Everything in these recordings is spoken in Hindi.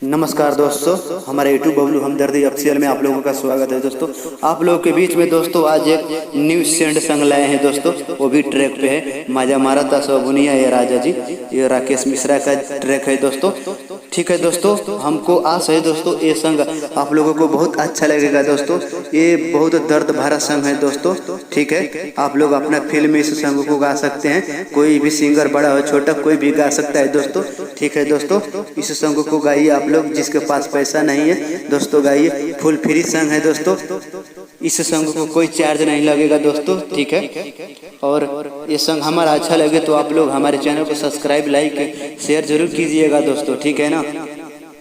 नमस्कार दोस्तों, हमारे यूट्यूब बबलू हमदर्दी ऑफिशियल में आप लोगों का स्वागत है। दोस्तों आप लोगों के बीच में दोस्तों आज एक न्यू सेंड संग लाए हैं दोस्तों, वो भी ट्रैक पे है। माजा मारा था सोबुनिया ये राजा जी, ये राकेश मिश्रा का ट्रैक है दोस्तों। ठीक है दोस्तों, हमको आस है दोस्तों ये संग आप लोगों को बहुत अच्छा लगेगा दोस्तों। ये बहुत दर्द भरा संग है दोस्तों। ठीक है, आप लोग अपना फील में इस संग को गा सकते हैं। कोई भी सिंगर बड़ा हो छोटा कोई भी गा सकता है दोस्तों। ठीक है दोस्तों, इस संग को गाइए आप लोग, जिसके पास पैसा नहीं है दोस्तों गाइए। फुल फ्री संग है दोस्तों, इस संग को कोई चार्ज नहीं लगेगा दोस्तों। ठीक है, और ये संग हमारा अच्छा लगे तो आप लोग हमारे चैनल को सब्सक्राइब लाइक शेयर जरूर कीजिएगा दोस्तों। ठीक है ना।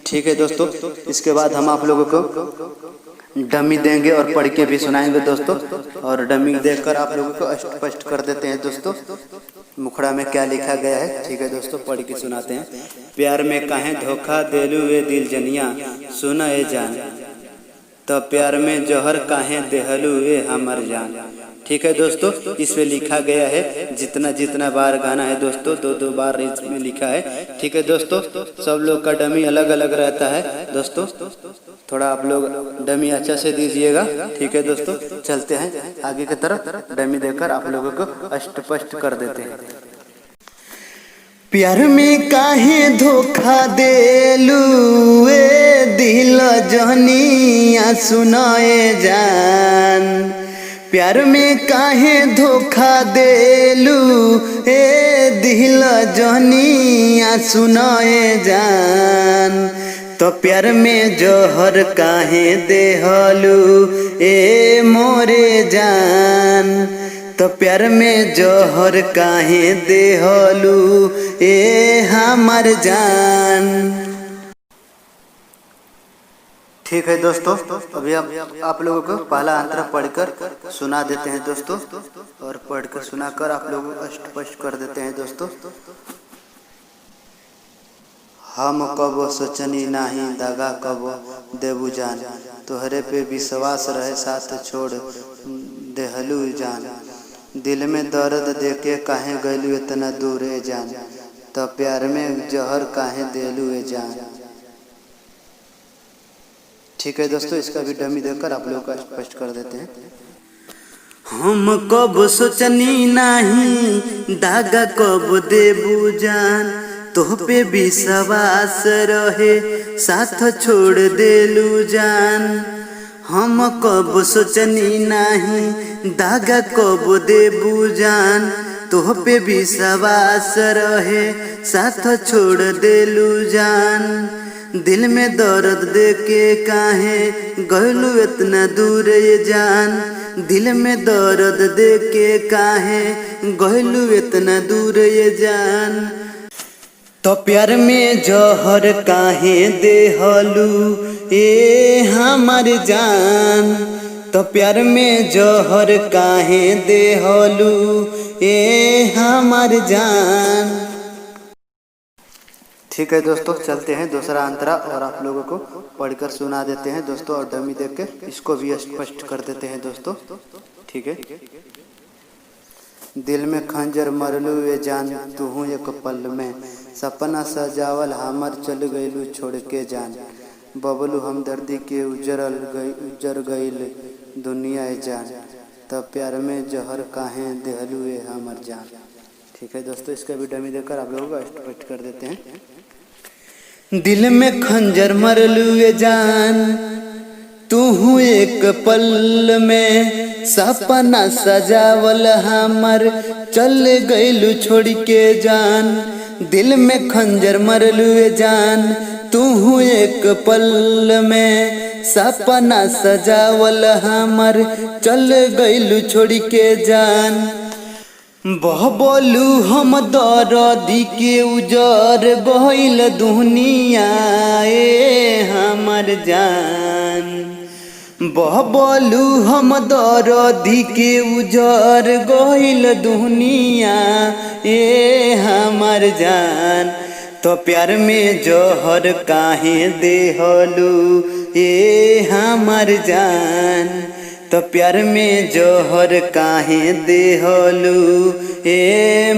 ठीक है दोस्तों, इसके बाद हम आप लोगों को डमी देंगे और पढ़ के भी सुनाएंगे दोस्तों। और डमी देखकर आप लोगों को स्पष्ट कर देते हैं दोस्तों मुखड़ा में क्या लिखा गया है। ठीक है दोस्तों, पढ़ के सुनाते हैं। प्यार में काहे धोखा देलू ए दिल जनिया, सुना ए जान, तो प्यार में जहर काहे देहलू ए हमर जान। ठीक है दोस्तों, इसमें लिखा गया है जितना जितना बार गाना है दोस्तों, दो बार इसमें लिखा है। ठीक है दोस्तों, सब लोग का डमी अलग अलग रहता है दोस्तों, थोड़ा आप लोग डमी अच्छा से दीजिएगा। ठीक है दोस्तों, चलते हैं आगे की तरफ। डमी देकर आप लोगों को स्पष्ट कर देते हैं। प्यार में काहे धोखा देलू ए दिल जहनिया, सुनाए जान। प्यार में काहे धोखा देलू ए दिल जहनिया, सुनाए जान। तो प्यार में जहर काहे देहलू ए मोरे जान, तो प्यार में जहर काहे देहलू ए हमर जान। ठीक है दोस्तों, अभी आप लोगों को पहला अंतरा पढ़कर सुना देते हैं दोस्तों, और पढ़कर सुनाकर आप लोगों को स्पष्ट कर देते हैं दोस्तों। हम कबो सोचनी नाही दगा कबो देबू जान, तोहरे पे विश्वास रहे साथ छोड़ देहलू जान। दिल में दर्द देके काहे गलू इतना दूर ए जान, तो प्यार में जहर काहे देलू ए जान। ठीक है दोस्तों, इसका भी डमी देकर आप लोगों का स्पष्ट कर देते हैं। हम कब सोचनी नाही दागा कब देबू जान, तोह पे विश्वास रहे साथ छोड़ देलू जान। हम कब सोचनी नाही दागा कब देबू जान, तोह पे विश्वास रहे साथ छोड़ देलू जान। दिल में दर्द देके काहे गलू इतना दूर ये जान, दिल में दर्द देके काहे गलू इतना दूर ये जान। तो प्यार में जहर काहे देहलू ए हमर जान, तो प्यार में जहर काहे देहलू ए हमर जान। ठीक है दोस्तों, चलते हैं दूसरा अंतरा और आप लोगों को पढ़कर सुना देते हैं दोस्तों, और डमी देख के इसको भी स्पष्ट कर देते हैं दोस्तों। ठीक है। दिल में खंजर मरलू ये जान, तू एक पल में सपना सजावल हमर चल गईलू छोड़ के जान। बबलू हमदर्दी के उजर गईल दुनिया ए जान, तब प्यार में जहर काहे देहलू ए हमर जान। ठीक है दोस्तों, इसका भी डमी देकर आप लोगों को स्पष्ट कर देते हैं। दिल में खंजर मरलू ये जान, तू एक पल में सपना सजावल हमर चल गईलू छोड़ के जान। दिल में खंजर मरलू ये जान, तू एक पल में सपना सजावल हमर चल गईलू छोड़ के जान। बोलू हम दर्दी के उजर गईल दुनिया ए हमर जान। बोलू हम दर्दी के उजर गईल दुनिया ए हमर जान। तो प्यार में जहर काहे देहलू ए हमर जान, तो प्यार में जहर काहे देहलू ए